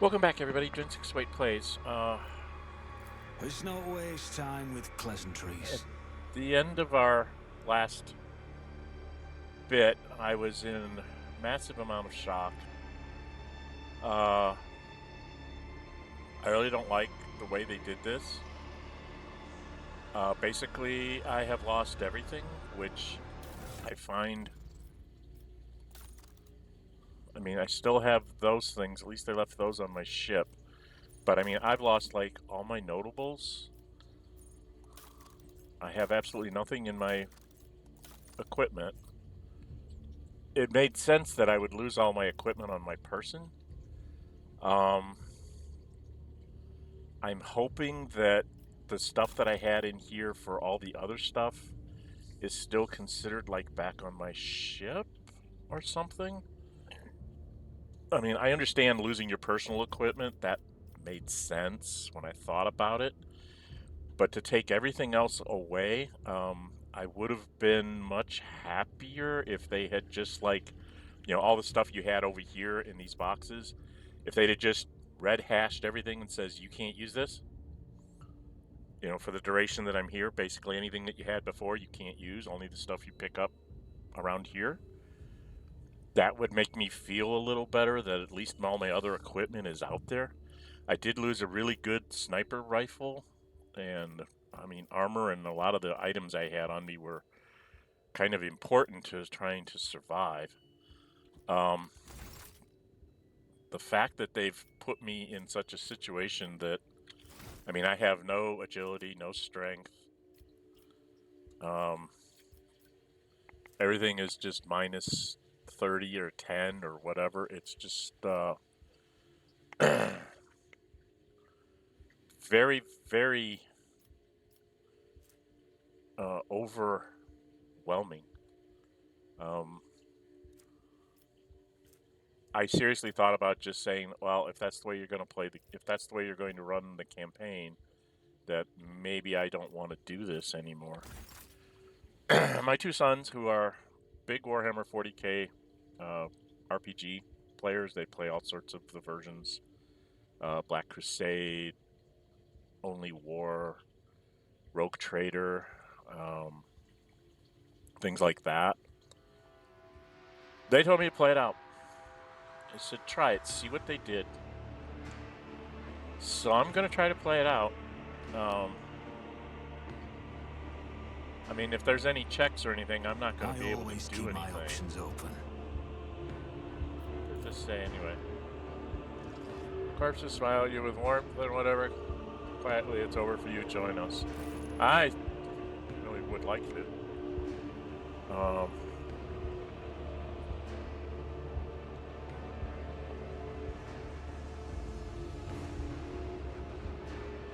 Welcome back, everybody. Dren608 Plays. Let's not waste time with At pleasantries. the end of our last bit, I was in massive amount of shock. I really don't like the way they did this. Basically, I have lost everything, which I find... I mean, I still have those things. At least I left those on my ship. But, I mean, I've lost, like, all my notables. I have absolutely nothing in my equipment. It made sense that I would lose all my equipment on my person. I'm hoping that the stuff that I had in here for all the other stuff is still considered like back on my ship or something. I mean, I understand losing your personal equipment. That made sense when I thought about it. But to take everything else away, I would have been much happier if they had just like, all the stuff you had over here in these boxes, if they'd have just red hashed everything and says, you can't use this, for the duration that I'm here. Basically anything that you had before, you can't use, only the stuff you pick up around here. That would make me feel a little better that at least all my other equipment is out there. I did lose a really good sniper rifle, and I mean, armor and a lot of the items I had on me were kind of important to trying to survive. The fact that they've put me in such a situation that, I mean, I have no agility, no strength. Everything is just minus 30 or 10 or whatever. It's just very, very overwhelming. I seriously thought about just saying, well, if that's the way you're going to if that's the way you're going to run the campaign, that maybe I don't want to do this anymore. My two sons, who are big Warhammer 40K RPG players, they play all sorts of the versions, Black Crusade, Only War, Rogue Trader, things like that. They told me to play it out. I said, try it, see what they did. So I'm going to try to play it out. I mean, if there's any checks or anything, I'm not going to be able to do anything. I always keep my options open. What does this say anyway? Corpses smile at you with warmth and whatever. Quietly, it's over for you. Join us. I really would like it.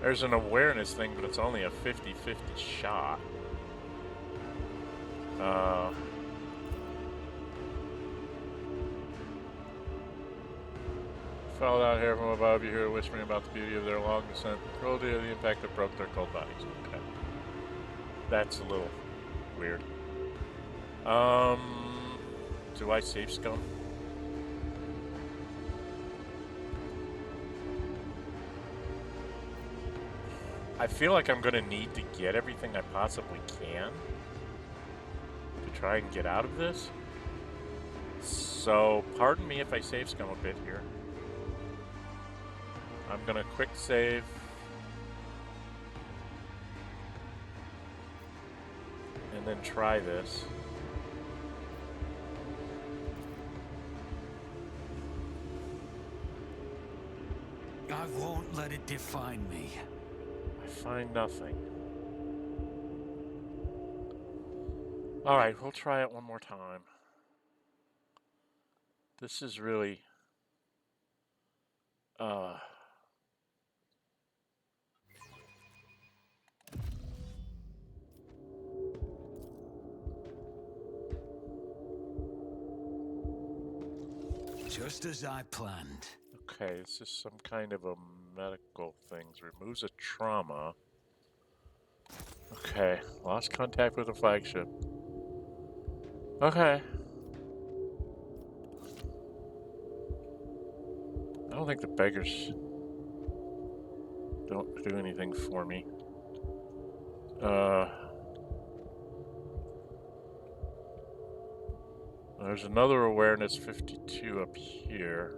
There's an awareness thing, but it's only a 50-50 shot. Fell down here from above, you hear whispering about the beauty of their long descent, the cruelty of the impact that broke their cold bodies. Okay. That's a little weird. Do I save Scum? I feel like I'm gonna need to get everything I possibly can to try and get out of this. So, pardon me if I save Scum a bit here. I'm gonna quick save. And then try this. I won't let it define me. I find nothing. Alright, we'll try it one more time. This is really... Just as I planned. Okay, this is some kind of a medical thing. Removes a trauma. Okay, lost contact with the flagship. Okay. I don't think the beggars don't do anything for me. There's another awareness 52 up here.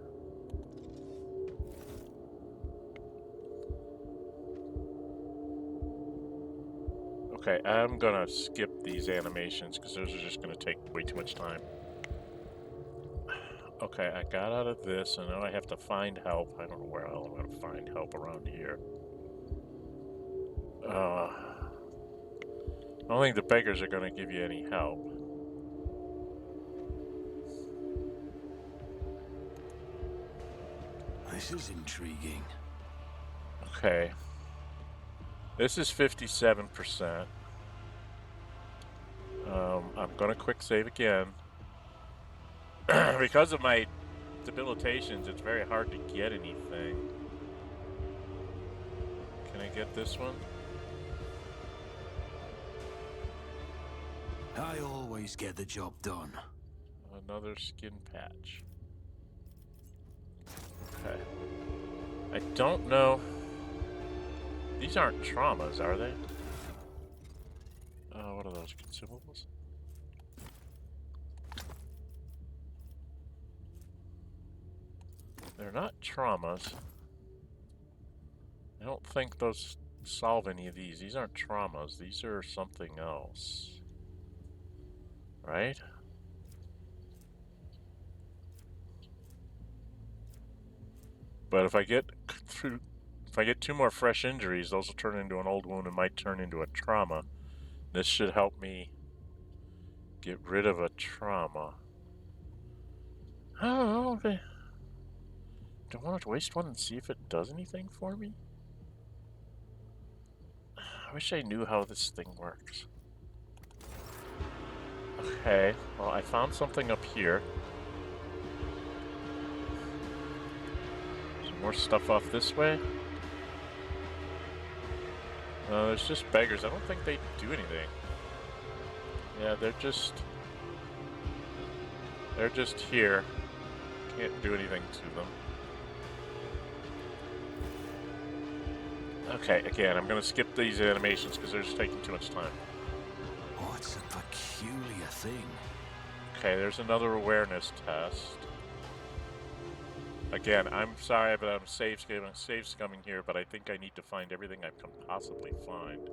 Okay, I'm gonna skip these animations because those are just gonna take way too much time. Okay, I got out of this, and now I have to find help. I don't know where I'm gonna find help around here. I don't think the beggars are gonna give you any help. This is intriguing. Okay. This is 57%. I'm gonna quick save again. Because of my debilitations, it's very hard to get anything. Can I get this one? I always get the job done. Another skin patch. Okay. I don't know. These aren't traumas, are they? What are those consumables? They're not traumas. I don't think those solve any of these. These aren't traumas. These are something else. Right? But if I get through, if I get 2 more fresh injuries, those will turn into an old wound and might turn into a trauma. This should help me get rid of a trauma. I don't know. Do I want to waste one and see if it does anything for me? I wish I knew how this thing works. Okay, well, I found something up here. Some more stuff off this way. There's just beggars. I don't think they do anything. Yeah, they're just here. Can't do anything to them. Okay, again, I'm gonna skip these animations because they're just taking too much time. What's a peculiar thing? Okay, there's another awareness test. Again, I'm sorry, but I'm save scumming here, but I think I need to find everything I can possibly find.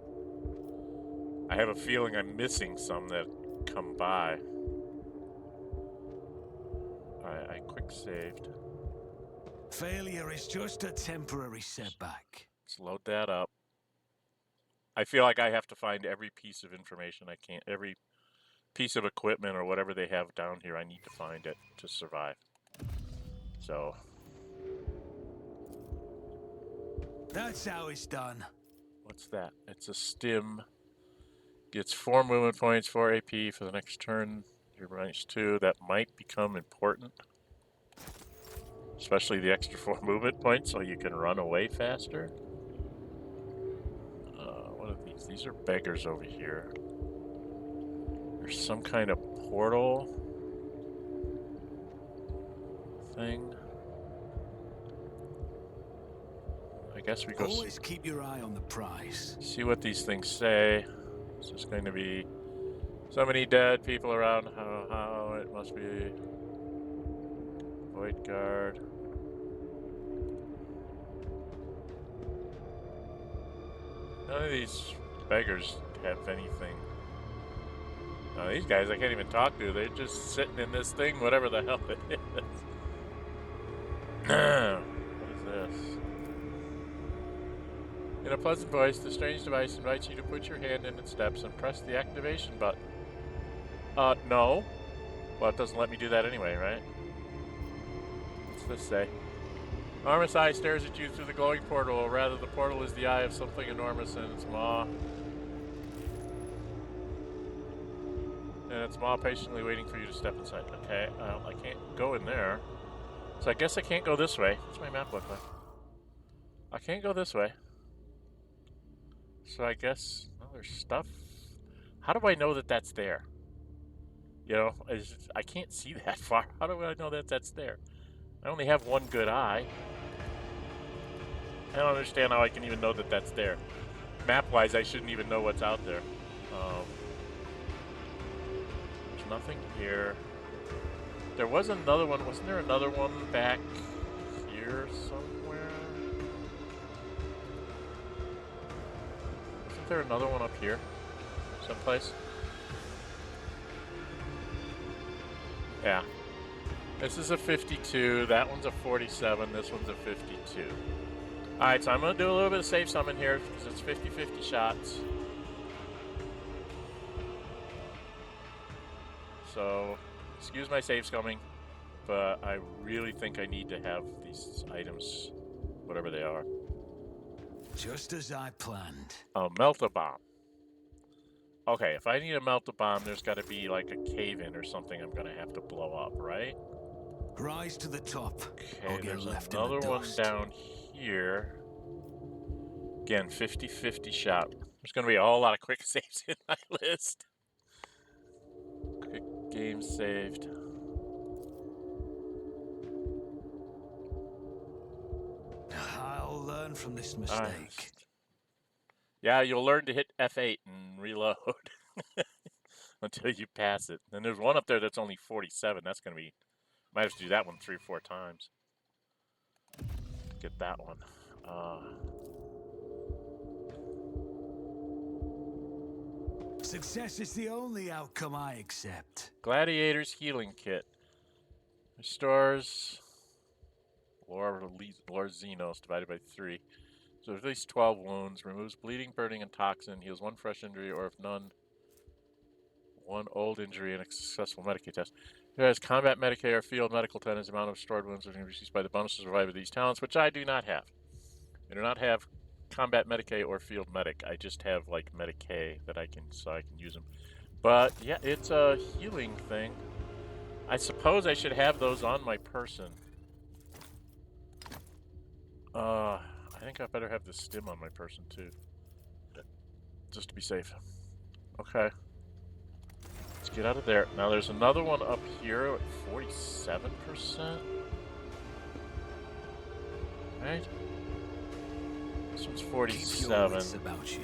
I have a feeling I'm missing some that come by. I quick saved. Failure is just a temporary setback. Let's load that up. I feel like I have to find every piece of information I can, every piece of equipment or whatever they have down here. I need to find it to survive. So. That's how it's done. What's that? It's a stim. Gets 4 movement points, 4 AP for the next turn. You're -2. That might become important. Especially the extra 4 movement points so you can run away faster. What are these? These are beggars over here. There's some kind of portal thing. I guess we go always keep your eye on the prize. See what these things say. This is going to be so many dead people around. How it must be. Void guard. None of these beggars have anything. No, these guys I can't even talk to. They're just sitting in this thing, whatever the hell it is. What is this? In a pleasant voice, the strange device invites you to put your hand in its steps and press the activation button. No. Well, it doesn't let me do that anyway, right? What's this say? Enormous eye stares at you through the glowing portal, or rather the portal is the eye of something enormous in its maw. And its maw patiently waiting for you to step inside. Okay, I can't go in there. So I guess I can't go this way. What's my map look like? I can't go this way. So I guess, well, there's stuff. How do I know that that's there? You know, I can't see that far. How do I know that that's there? I only have one good eye. I don't understand how I can even know that that's there. Map-wise, I shouldn't even know what's out there. There's nothing here. There was another one. Wasn't there another one back here somewhere? Isn't there another one up here someplace? Yeah. This is a 52. That one's a 47. This one's a 52. Alright, so I'm going to do a little bit of safe summon here because it's 50-50 shots. So, excuse my save scumming, but I really think I need to have these items, whatever they are. Just as I planned. Oh, melt a bomb. Okay, if I need to melt a bomb, there's got to be like a cave-in or something I'm going to have to blow up, right? Rise to the top. Okay, there's another one down here. Again, 50-50 shot. There's going to be a whole lot of quick saves in my list. Quick game saved. I'll learn from this mistake. Yeah, you'll learn to hit F8 and reload until you pass it. And there's one up there that's only 47. That's going to be... Might have to do that one 3 or 4 times. Get that one. Success is the only outcome I accept. Gladiator's Healing Kit. Restores Lore Xenos divided by 3. So at least 12 wounds. Removes bleeding, burning, and toxin. Heals 1 fresh injury, or if none, 1 old injury and a successful Medicae test. It has combat Medicae or field medical tenants. Amount of stored wounds are reduced by the bonuses provided with these talents, which I do not have. I do not have combat Medicae or field medic. I just have like Medicae that I can, so I can use them. But yeah, it's a healing thing. I suppose I should have those on my person. I think I better have the stim on my person too, just to be safe. Okay. Let's get out of there. Now there's another one up here at 47%. Right? This one's 47. Keep your about you.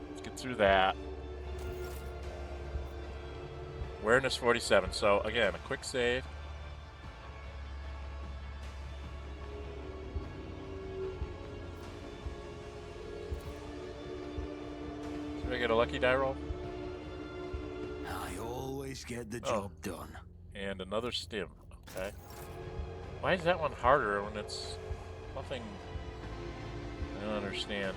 Let's get through that. Awareness 47. So again, a quick save. Did I get a lucky die roll? I always get the job done. And another stim. Okay. Why is that one harder when it's nothing? I don't understand.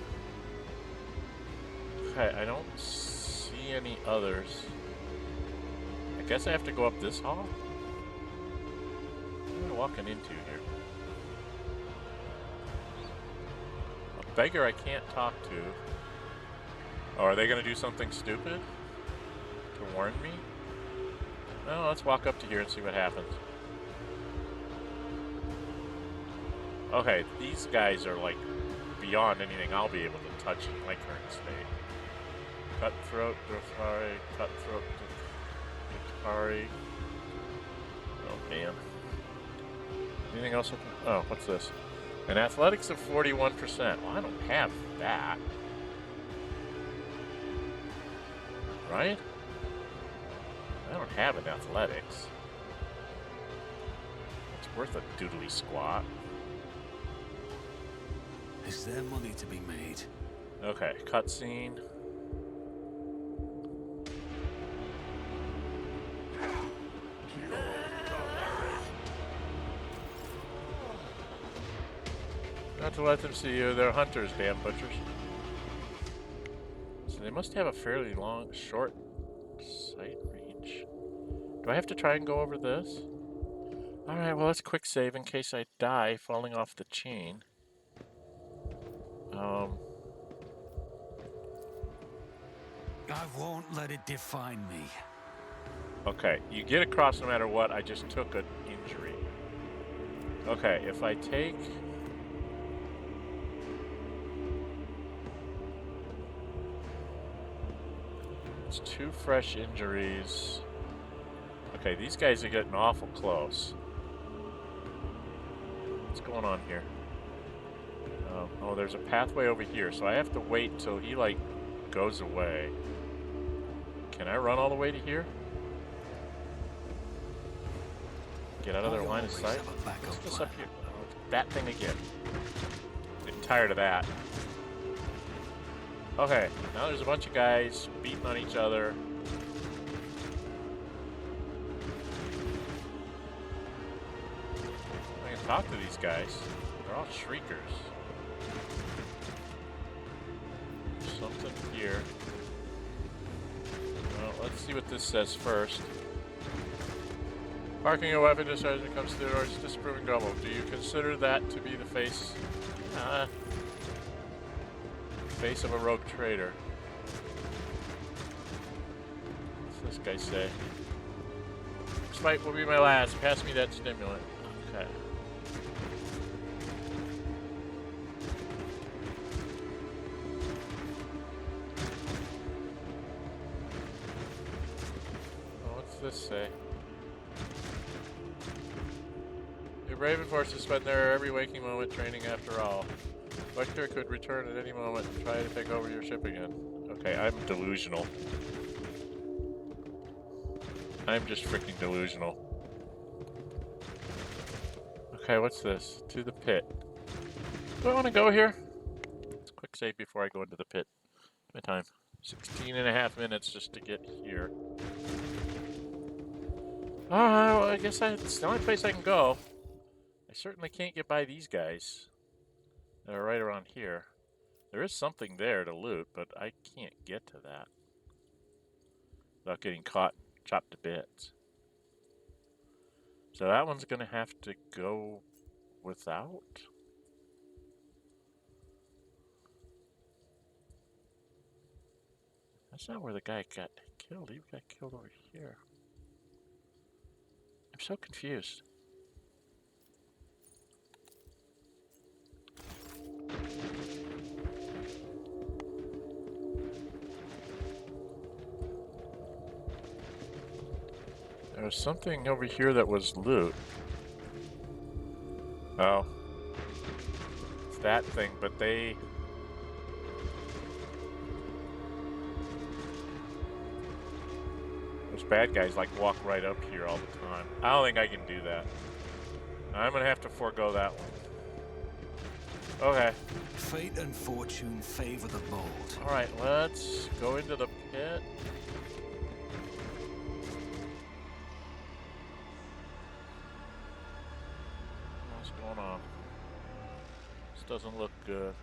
Okay, I don't see any others. I guess I have to go up this hall? What am I walking into here? A beggar I can't talk to. Oh, are they going to do something stupid? To warn me? Well, let's walk up to here and see what happens. Okay, these guys are like beyond anything I'll be able to touch in my current state. Cutthroat, Drukhari, Cutthroat, Drukhari. Oh man. Anything else? Oh, what's this? An athletics of 41%. Well, I don't have that. Right? I don't have an athletics. It's worth a doodly squat. Is there money to be made? Okay, cutscene. Not to let them see you. They're hunters, damn butchers. So they must have a fairly long, short sight range. Do I have to try and go over this? Alright, well let's quick save in case I die falling off the chain. I won't let it define me. Okay, you get across no matter what. I just took an injury. Okay, if I take... It's 2 fresh injuries. Okay, these guys are getting awful close. What's going on here? Oh, there's a pathway over here, so I have to wait till he, like, goes away. Can I run all the way to here? Get out of their line of sight? What's this up here? Oh, that thing again. Getting tired of that. Okay, now there's a bunch of guys beating on each other. I can talk to these guys. They're all shriekers. There's something here. Well, let's see what this says first. Marking a weapon discharge when it comes to the door is disproving double. Do you consider that to be the face of a rogue trader? What's this guy say? This fight will be my last. Pass me that stimulant. Okay. Oh, what's this say? Your Raven forces spend their every waking moment training after all. Vector could return at any moment and try to take over your ship again. Okay, I'm delusional. I'm just freaking delusional. Okay, what's this? To the pit. Do I want to go here? Quick save before I go into the pit. My time. 16.5 minutes just to get here. Well, I guess it's the only place I can go. I certainly can't get by these guys that are right around here. There is something there to loot, but I can't get to that without getting caught, chopped to bits. So that one's gonna have to go without. That's not where the guy got killed. He got killed over here. I'm so confused. There was something over here that was loot. Oh. It's that thing, but they... Those bad guys like walk right up here all the time. I don't think I can do that. I'm gonna have to forego that one. Okay. Fate and fortune favor the bold. Alright, let's go into the pit. What's going on? This doesn't look good.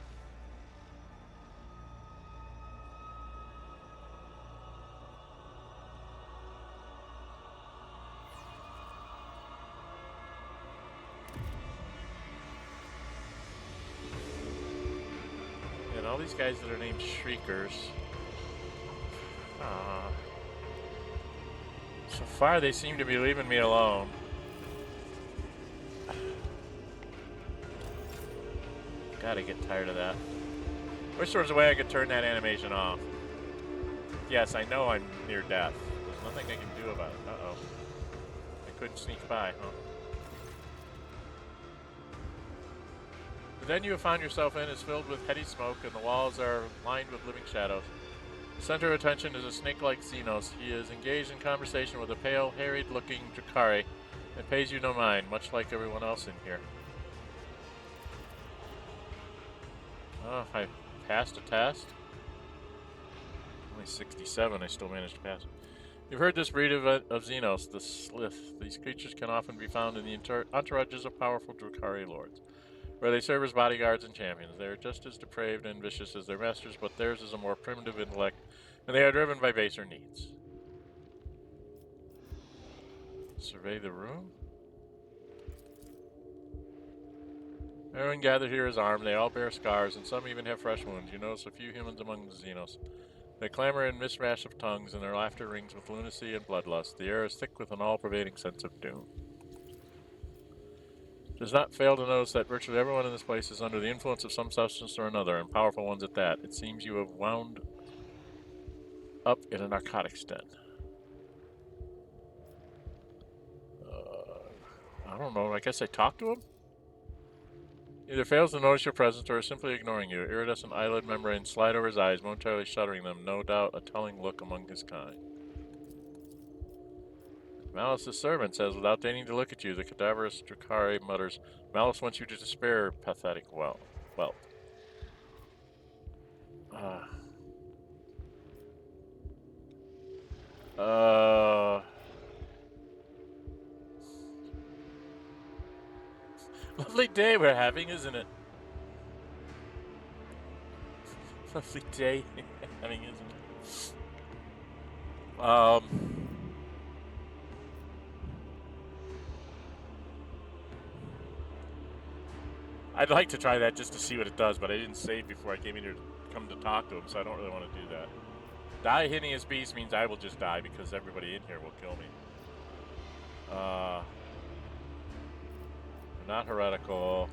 And all these guys that are named Shriekers. So far they seem to be leaving me alone. Gotta get tired of that. Wish there was a way I could turn that animation off. Yes, I know I'm near death. There's nothing I can do about it. Uh-oh. I couldn't sneak by, huh? The den you have found yourself in is filled with heady smoke, and the walls are lined with living shadows. The center of attention is a snake-like Xenos. He is engaged in conversation with a pale, harried-looking Drukhari and pays you no mind, much like everyone else in here. Oh, I passed a test? Only 67, I still managed to pass. You've heard this breed of Xenos, the Slith. These creatures can often be found in the entourages of powerful Drukhari lords, where they serve as bodyguards and champions. They are just as depraved and vicious as their masters, but theirs is a more primitive intellect, and they are driven by baser needs. Survey the room? Everyone gathered here is armed. They all bear scars, and some even have fresh wounds. You notice a few humans among the Xenos. They clamor in mishmash of tongues, and their laughter rings with lunacy and bloodlust. The air is thick with an all-pervading sense of doom. Does not fail to notice that virtually everyone in this place is under the influence of some substance or another, and powerful ones at that. It seems you have wound up in a narcotics den. I don't know. I guess I talked to him? Either fails to notice your presence or is simply ignoring you. Iridescent eyelid membranes slide over his eyes, momentarily shuddering them, no doubt a telling look among his kind. Malice's servant says, without deigning to look at you, the cadaverous Drukhari mutters, Malice wants you to despair, pathetic whelp. Lovely day we're having, isn't it? Lovely day having, isn't it? I'd like to try that just to see what it does, but I didn't save before I came in here to come to talk to him, so I don't really want to do that. Die hideous beast means I will just die because everybody in here will kill me. Not heretical.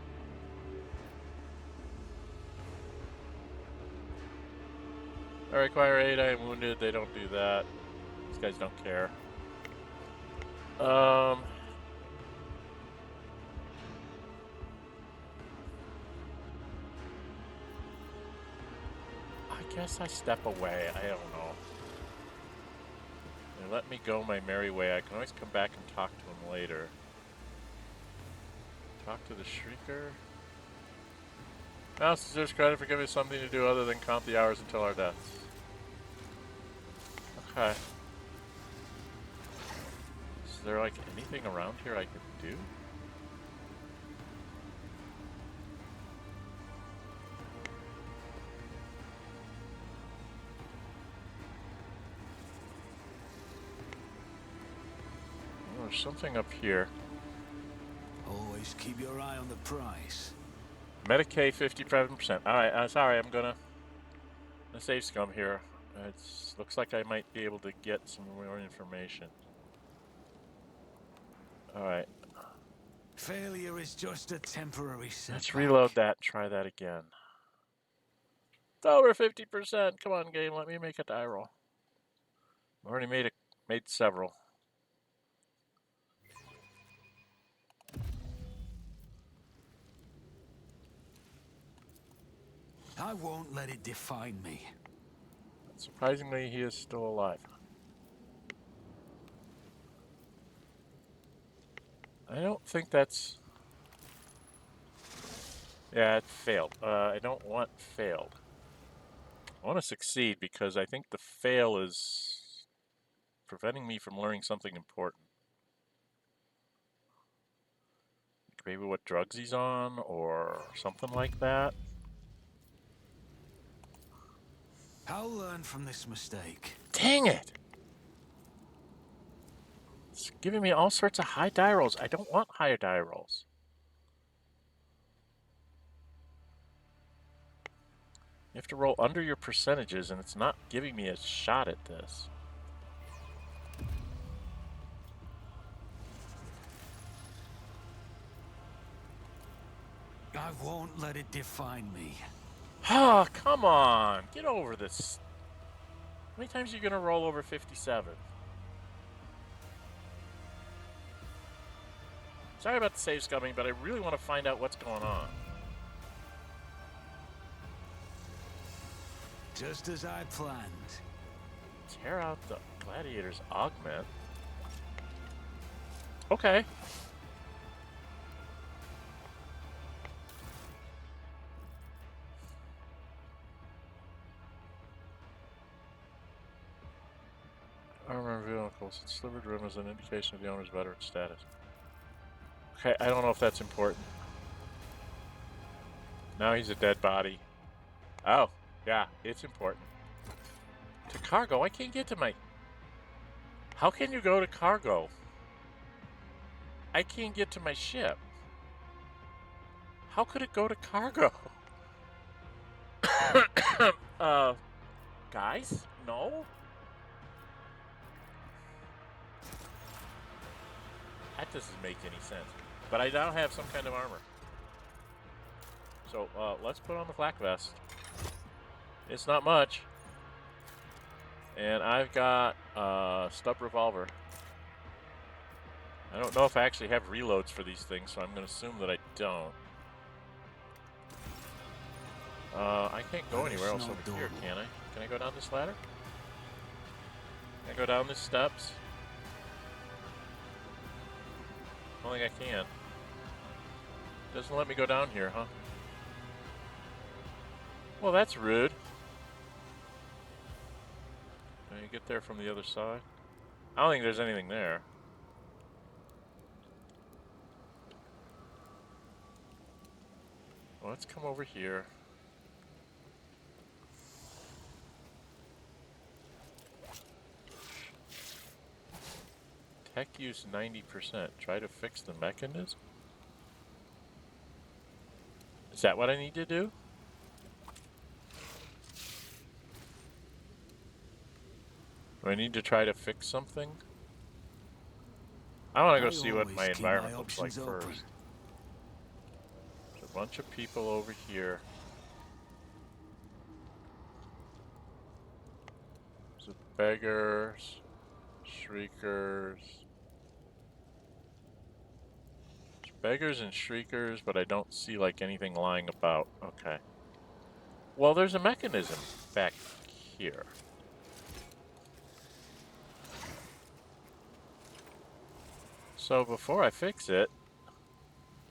I require aid, I am wounded, they don't do that. These guys don't care. I guess I step away, I don't know. They let me go my merry way, I can always come back and talk to him later. Talk to the Shrieker? Mouse deserves credit for giving us something to do other than count the hours until our deaths. Okay. Is there like anything around here I could do? Oh, there's something up here. Always keep your eye on the price. Medicae 57%. Alright, sorry, I'm gonna save Scum here. It looks like I might be able to get some more information. Alright. Failure is just a temporary setback. Let's reload that and try that again. It's over 50%. Come on, game, let me make a die roll. I've already made several. I won't let it define me. Surprisingly, he is still alive. I don't think that's... Yeah, it failed. I don't want failed. I want to succeed because I think the fail is preventing me from learning something important. Maybe what drugs he's on or something like that. I'll learn from this mistake. Dang it! It's giving me all sorts of high die rolls. I don't want higher die rolls. You have to roll under your percentages, and it's not giving me a shot at this. I won't let it define me. Ah, oh, come on! Get over this. How many times are you going to roll over 57? Sorry about the save scumming, but I really want to find out what's going on. Just as I planned. Tear out the gladiator's augment. Okay. Armor vehicles. Its slivered rim is an indication of the owner's veteran status. Okay, I don't know if that's important. Now he's a dead body. Oh, yeah, it's important. To cargo? I can't get to my... How can you go to cargo? I can't get to my ship. How could it go to cargo? Guys? No? That doesn't make any sense. But I now have some kind of armor. So, let's put on the flak vest. It's not much. And I've got a stub revolver. I don't know if I actually have reloads for these things, so I'm going to assume that I don't. I can't go But anywhere it's else no over here, door. can I? Can I go down this ladder? Can I go down these steps? I don't think I can. Doesn't let me go down here, huh? Well, that's rude. Can I get there from the other side? I don't think there's anything there. Well, let's come over here. Tech use 90%. Try to fix the mechanism? Is that what I need to do? Do I need to try to fix something? I want to go see what my always keep my environment looks like options open. first. There's a bunch of people over here. There's beggars, shriekers. There's beggars and shriekers, but I don't see like anything lying about. Okay. Well, there's a mechanism back here. So before I fix it,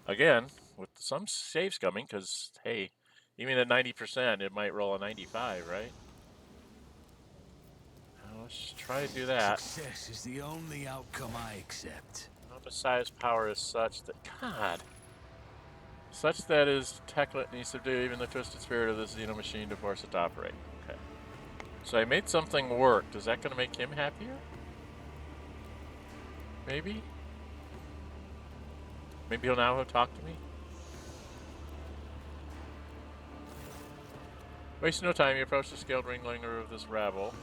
again, with some saves coming, because, hey, even at 90%, it might roll a 95, right? Let's try to do that. Success is the only outcome I accept. Messiah's power is such that, God, such that his techlet needs to do even the twisted spirit of the Xeno machine to force it to operate. Okay. So I made something work. Is that going to make him happier? Maybe? Maybe he'll now talk to me? Wasting no time, you approach the scaled ringleader of this rabble.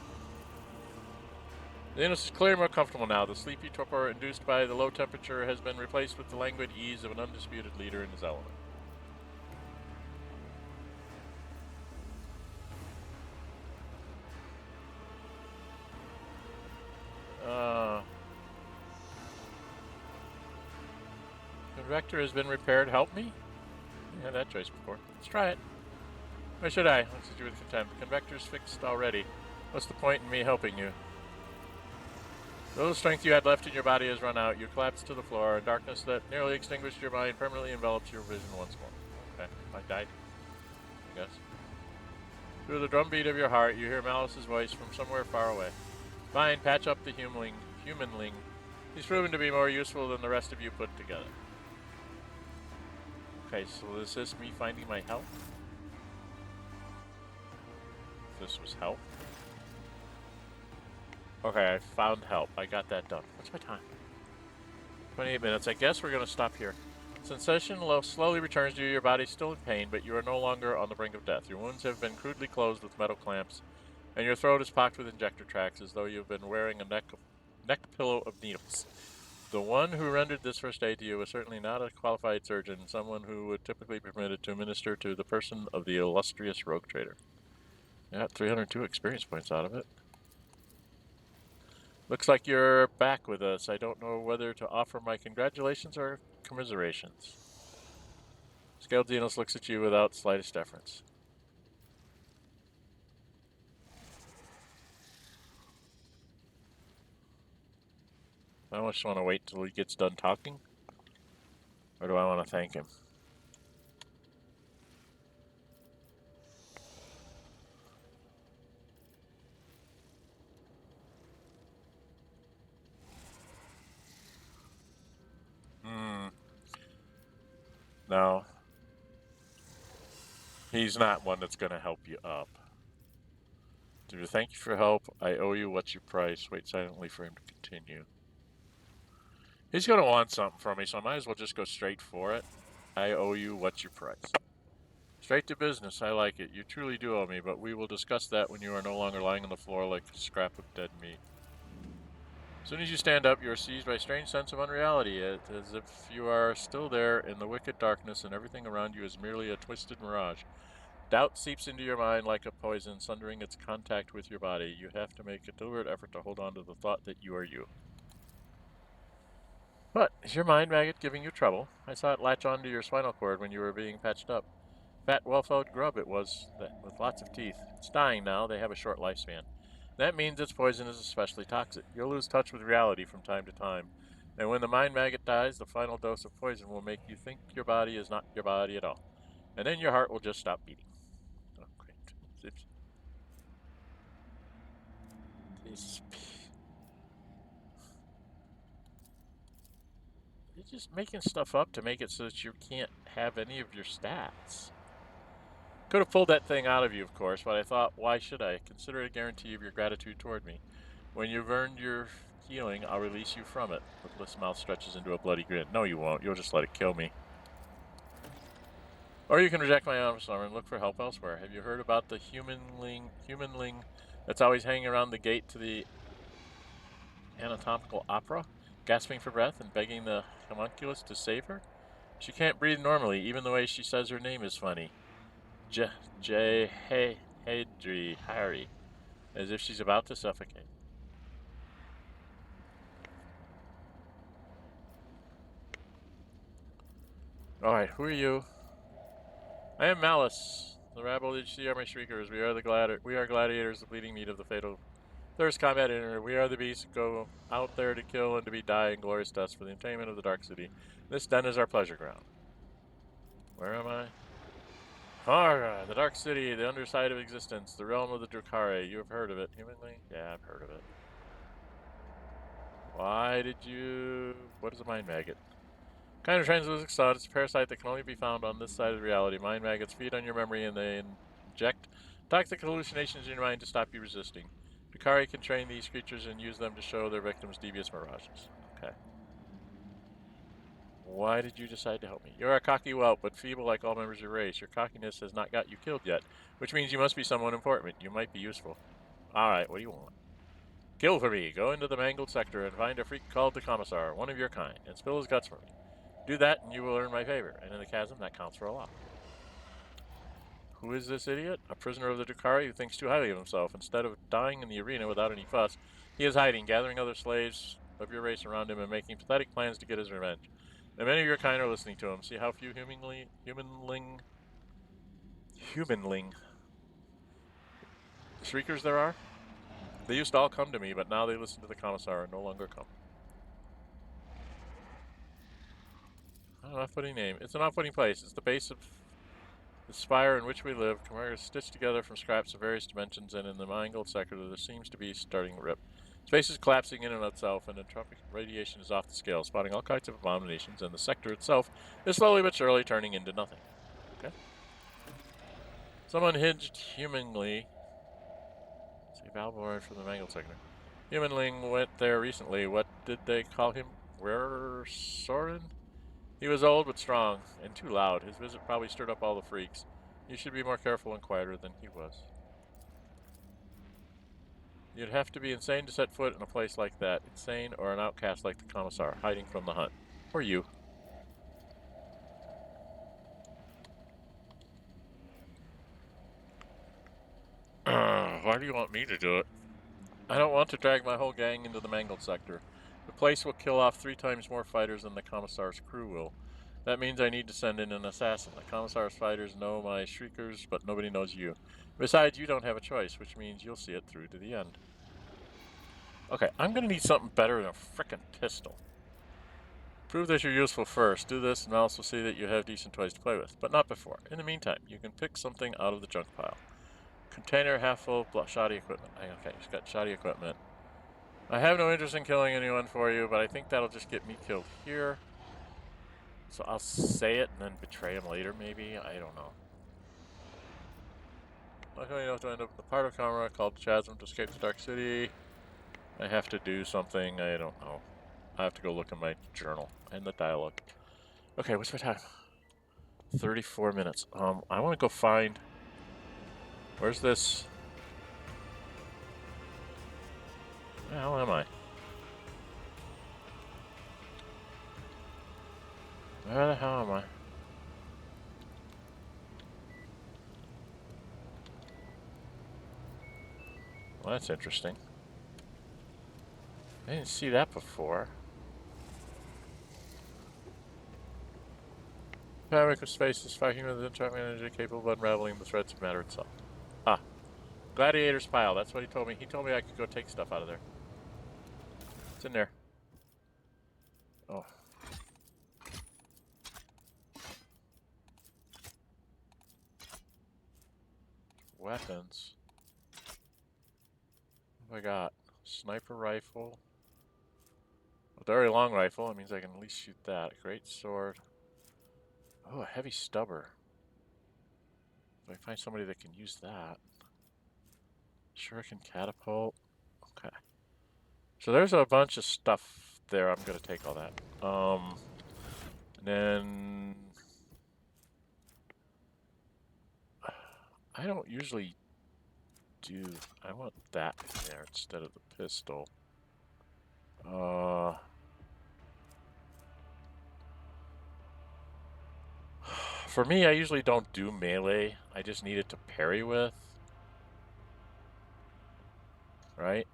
The Inus is clearly more comfortable now. The sleepy torpor induced by the low temperature has been replaced with the languid ease of an undisputed leader in his element. Convector has been repaired. Help me? I had that choice before. Let's try it. Why should I? Let's do with contempt. Convector's fixed already. What's the point in me helping you? The little strength you had left in your body has run out. You collapse to the floor, and darkness that nearly extinguished your mind permanently envelops your vision once more. Okay, I died, I guess. Through the drumbeat of your heart, you hear Malice's voice from somewhere far away. Fine, patch up the humanling. He's proven to be more useful than the rest of you put together. Okay, so is this me finding my help? This was help. Okay, I found help. I got that done. What's my time? 28 minutes. I guess we're going to stop here. Sensation slowly returns to you. Your body's still in pain, but you are no longer on the brink of death. Your wounds have been crudely closed with metal clamps, and your throat is pocked with injector tracks as though you've been wearing a neck pillow of needles. The one who rendered this first aid to you was certainly not a qualified surgeon, someone who would typically be permitted to minister to the person of the illustrious rogue trader. Got 302 experience points out of it. Looks like you're back with us. I don't know whether to offer my congratulations or commiserations. Scaled Xenos looks at you without slightest deference. I just want to wait till he gets done talking. Or do I want to thank him? No. He's not one that's going to help you up. To thank you for your help, I owe you what you price. Wait silently for him to continue. He's going to want something from me, so I might as well just go straight for it. I owe you what you price. Straight to business, I like it. You truly do owe me, but we will discuss that when you are no longer lying on the floor like a scrap of dead meat. As soon as you stand up, you are seized by a strange sense of unreality, as if you are still there in the wicked darkness and everything around you is merely a twisted mirage. Doubt seeps into your mind like a poison, sundering its contact with your body. You have to make a deliberate effort to hold on to the thought that you are you. But is your mind maggot giving you trouble? I saw it latch onto your spinal cord when you were being patched up. Fat, well-fed grub it was, with lots of teeth. It's dying now. They have a short lifespan. That means its poison is especially toxic. You'll lose touch with reality from time to time. And when the mind maggot dies, the final dose of poison will make you think your body is not your body at all. And then your heart will just stop beating. Oh, great. You're just making stuff up to make it so that you can't have any of your stats. Could have pulled that thing out of you, of course, but I thought, why should I? Consider it a guarantee of your gratitude toward me. When you've earned your healing, I'll release you from it. Lipless mouth stretches into a bloody grin. No, you won't. You'll just let it kill me. Or you can reject my offer and look for help elsewhere. Have you heard about the humanling that's always hanging around the gate to the anatomical opera, gasping for breath and begging the homunculus to save her? She can't breathe normally, even the way she says her name is funny. Hari, as if she's about to suffocate. Alright, who are you? I am Malice. The rabble that you see are my shriekers. We are gladiators, the bleeding meat of the fatal thirst combat inner. We are the beasts who go out there to kill and to be die in glorious deaths for the entertainment of the dark city. This den is our pleasure ground. Where am I? The dark city, the underside of existence, the realm of the Drukhari. You have heard of it, humanly? Yeah, I've heard of it. Why did you... What is a mind maggot? Kind of translucent thought. It's a parasite that can only be found on this side of reality. Mind maggots feed on your memory and they inject toxic hallucinations in your mind to stop you resisting. Drukhari can train these creatures and use them to show their victims devious mirages. Okay. Why did you decide to help me? You're a cocky whelp, but feeble like all members of your race. Your cockiness has not got you killed yet, which means you must be someone important. You might be useful. Alright, what do you want? Kill for me. Go into the mangled sector and find a freak called the Commissar, one of your kind, and spill his guts for me. Do that and you will earn my favor, and in the chasm that counts for a lot. Who is this idiot? A prisoner of the Drukhari who thinks too highly of himself. Instead of dying in the arena without any fuss, he is hiding, gathering other slaves of your race around him and making pathetic plans to get his revenge. And many of your kind are listening to him. See how few humanling shriekers there are? They used to all come to me, but now they listen to the Commissar and no longer come. An off-putting name. It's an off-putting place. It's the base of the spire in which we live. Commissar is stitched together from scraps of various dimensions, and in the mangled sector there seems to be starting to rip. Space is collapsing in on itself, and entropic radiation is off the scale, spawning all kinds of abominations, and the sector itself is slowly but surely turning into nothing. Okay. Someone hinged humanly. See Valborn from the mangled sector. Humanling went there recently. What did they call him? Where Soren? He was old but strong, and too loud. His visit probably stirred up all the freaks. You should be more careful and quieter than he was. You'd have to be insane to set foot in a place like that. Insane or an outcast like the Commissar, hiding from the hunt. Or you. Why do you want me to do it? I don't want to drag my whole gang into the mangled sector. The place will kill off 3 times more fighters than the Commissar's crew will. That means I need to send in an assassin. The Commissar's fighters know my shriekers, but nobody knows you. Besides, you don't have a choice, which means you'll see it through to the end. Okay, I'm gonna need something better than a frickin' pistol. Prove that you're useful first. Do this, and Malice will see that you have decent toys to play with, but not before. In the meantime, you can pick something out of the junk pile. Container half full of shoddy equipment. Okay, he's got shoddy equipment. I have no interest in killing anyone for you, but I think that'll just get me killed here. So I'll say it and then betray him later, maybe? I don't know. Luckily enough to end up in the part of Conqueror called Chasm to escape the Dark City. I have to do something, I don't know. I have to go look in my journal and the dialogue. Okay, what's my time? 34 minutes. I want to go find... Where's this? Where the hell am I? Where the hell am I? Well, that's interesting. I didn't see that before. Fabric of space is fighting with an enchantment energy capable of unraveling the threads of matter itself. Ah. Gladiator's pile, that's what he told me. He told me I could go take stuff out of there. It's in there. Oh. Weapons. What have I got? Sniper rifle. A very long rifle. That means I can at least shoot that. Great sword. Oh, a heavy stubber. If I find somebody that can use that. Shuriken catapult. Okay. So there's a bunch of stuff there. I'm gonna take all that. And then I don't usually do. I want that in there instead of the pistol. For me, I usually don't do melee. I just need it to parry with. Right?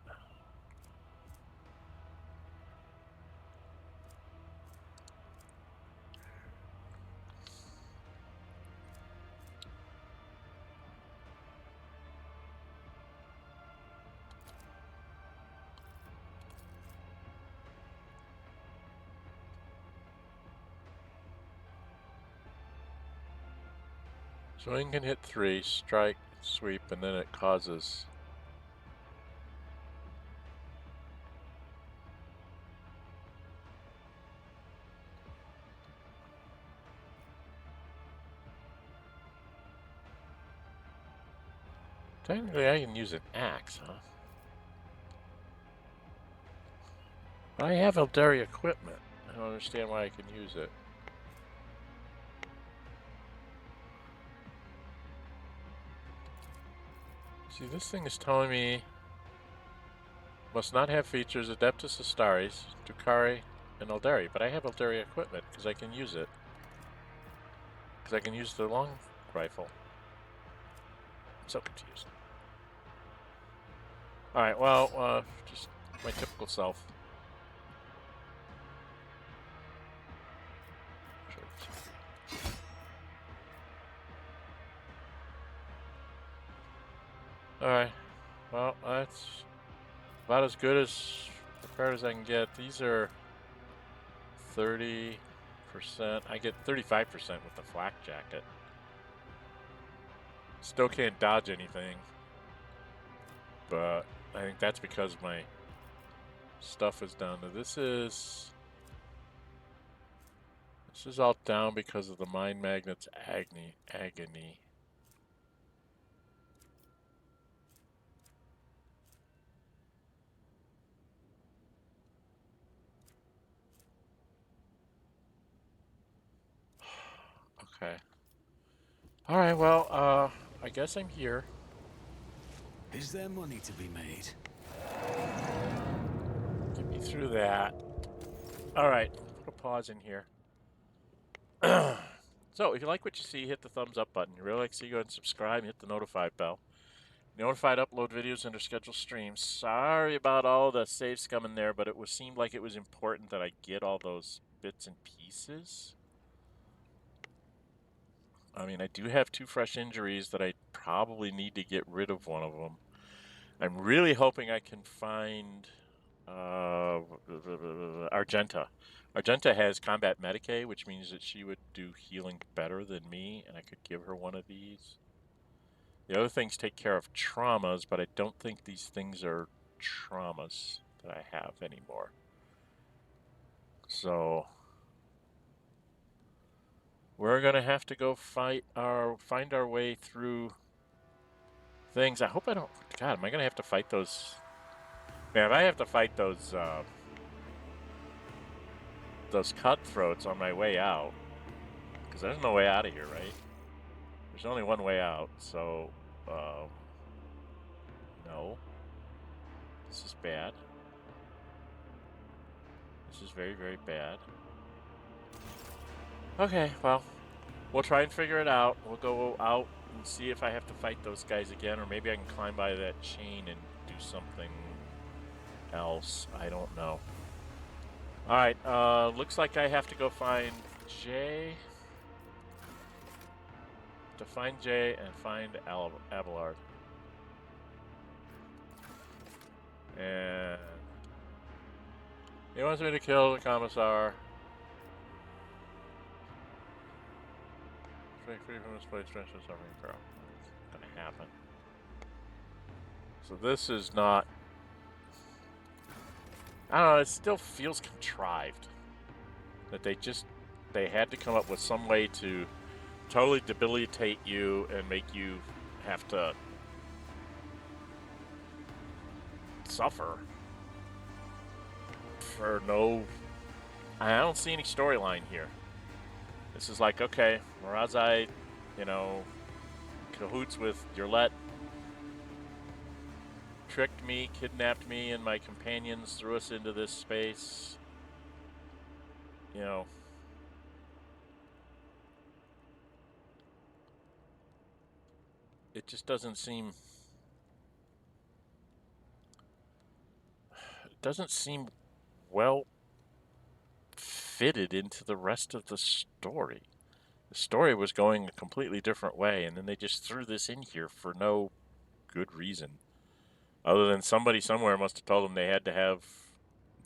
Swing can hit 3, strike, sweep, and then it causes. Technically, I can use an axe, huh? But I have Eldaria equipment. I don't understand why I can use it. See, this thing is telling me must not have features Adeptus Astaris, Drukhari, and Eldari, but I have Eldaria equipment because I can use it. Because I can use the long rifle. I'm so confused. Alright, well, just my typical self. Alright, well, that's about as good as prepared as I can get. These are 30%. I get 35% with the flak jacket. Still can't dodge anything. But I think that's because my stuff is down to this is all down because of the Mind Magnet's agony. Okay. Alright, well, I guess I'm here. Is there money to be made? Get me through that. Alright, put a pause in here. So, if you like what you see, hit the thumbs up button. You really like to see, go ahead and subscribe and hit the notify bell. Notified upload videos under scheduled streams. Sorry about all the save scum in there, but it seemed like it was important that I get all those bits and pieces. I mean, I do have 2 fresh injuries that I probably need to get rid of one of them. I'm really hoping I can find Argenta. Argenta has combat Medicae, which means that she would do healing better than me, and I could give her one of these. The other things take care of traumas, but I don't think these things are traumas that I have anymore. So we're gonna have to go find our way through things. I hope I don't. God, am I gonna have to fight those? Man, if I have to fight those cutthroats on my way out, because there's no way out of here, right? There's only one way out. So, no. This is bad. This is very, very bad. Okay, well, we'll try and figure it out. We'll go out and see if I have to fight those guys again, or maybe I can climb by that chain and do something else. I don't know. Alright, looks like I have to go find Jay. to find Jay and find Abelard. And he wants me to kill the Commissar. Break free from this place, stress is suffering girl. It's gonna happen. So this is not. I don't know, it still feels contrived. That they had to come up with some way to totally debilitate you and make you have to suffer for no. I don't see any storyline here. This is like, okay, Marazai, cahoots with Yurlet, tricked me, kidnapped me and my companions, threw us into this space. It just doesn't seem well fitted into the rest of the story. The story was going a completely different way, and then they just threw this in here for no good reason. Other than somebody somewhere must have told them they had to have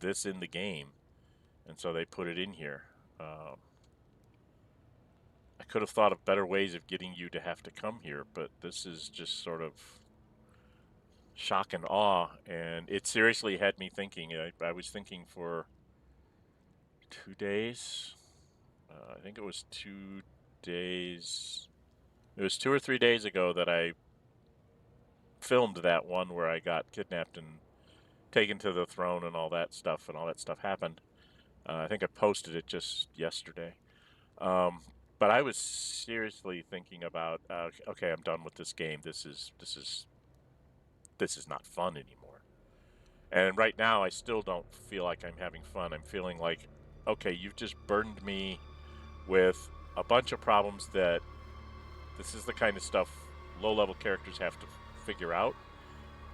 this in the game, and so they put it in here. I could have thought of better ways of getting you to have to come here, but this is just sort of shock and awe, and it seriously had me thinking. I was thinking for 2 days. I think it was 2 days. It was 2 or 3 days ago that I filmed that one where I got kidnapped and taken to the throne and all that stuff happened. I think I posted it just yesterday. But I was seriously thinking about, okay, I'm done with this game. This is not fun anymore. And right now, I still don't feel like I'm having fun. I'm feeling like, okay, you've just burdened me with a bunch of problems that this is the kind of stuff low-level characters have to figure out.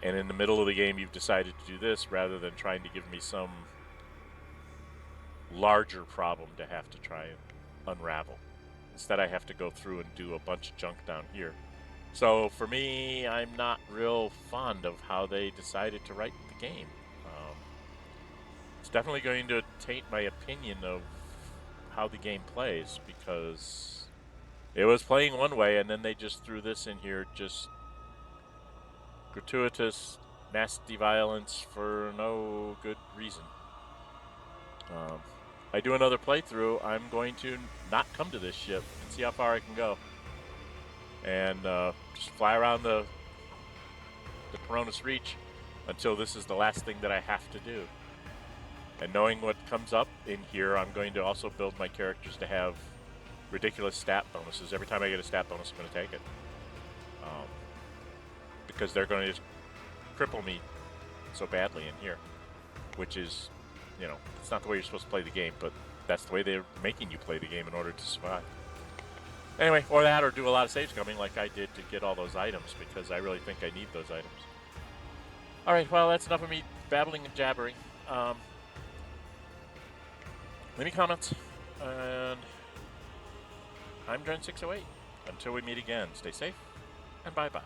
And in the middle of the game, you've decided to do this rather than trying to give me some larger problem to have to try and unravel. Instead, I have to go through and do a bunch of junk down here. So for me, I'm not real fond of how they decided to write the game. It's definitely going to taint my opinion of how the game plays, because it was playing one way and then they just threw this in here, just gratuitous, nasty violence for no good reason. I do another playthrough, I'm going to not come to this ship and see how far I can go. And just fly around the Koronus Reach until this is the last thing that I have to do. And knowing what comes up in here, I'm going to also build my characters to have ridiculous stat bonuses. Every time I get a stat bonus, I'm going to take it. Because they're going to just cripple me so badly in here. Which is, it's not the way you're supposed to play the game, but that's the way they're making you play the game in order to survive. Anyway, or that, or do a lot of save scumming like I did to get all those items, because I really think I need those items. Alright, well, that's enough of me babbling and jabbering. Leave me comments, and I'm Dren608. Until we meet again, stay safe, and bye-bye.